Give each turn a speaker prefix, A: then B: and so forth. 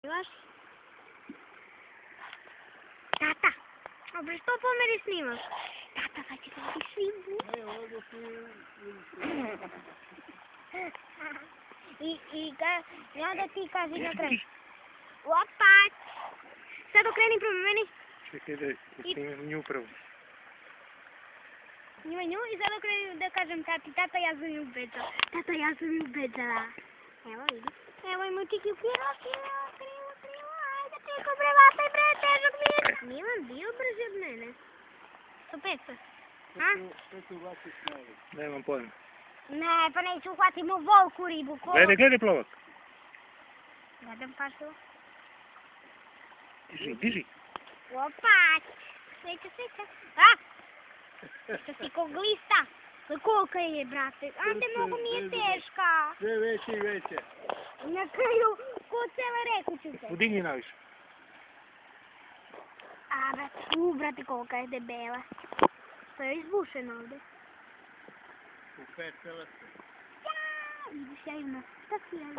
A: Snimaš? Tata, dobro što pomeri snimaš? Tata, sad će ti snimu.
B: Ne, ovdje ti...
A: I onda ti kaži na kraju. Opa! Sad okreni prema meni.
B: Čekaj da snimim nju prvo.
A: Snimaj nju i sad okreni da kažem tati, tata ja sam ju ubeđala. Tata ja sam ju ubeđala. Evo vidi. Evo ima čiki krivo, ajde čeko bre, vataj bre, težak mi je. Nije vam bio brži od mene. 105. A?
B: Što tu vaši snavi? Nemam pojma.
A: Ne, pa neću uhvatimo volku ribu.
B: Gledaj plovak.
A: Gledam pašu.
B: Diži.
A: Opa! Sveća. A! Što si ko glista. Kolika je, brate? Ande, mnogo mi je teška.
B: Sve veće i veće.
A: Na kraju, ko cele reku ću se.
B: Udigni naviše.
A: A, brate, kolika je debela. To je izbušeno ovdje.
B: U 5 celeste.
A: Ja, vidiš, ja imam. Tako ja imam.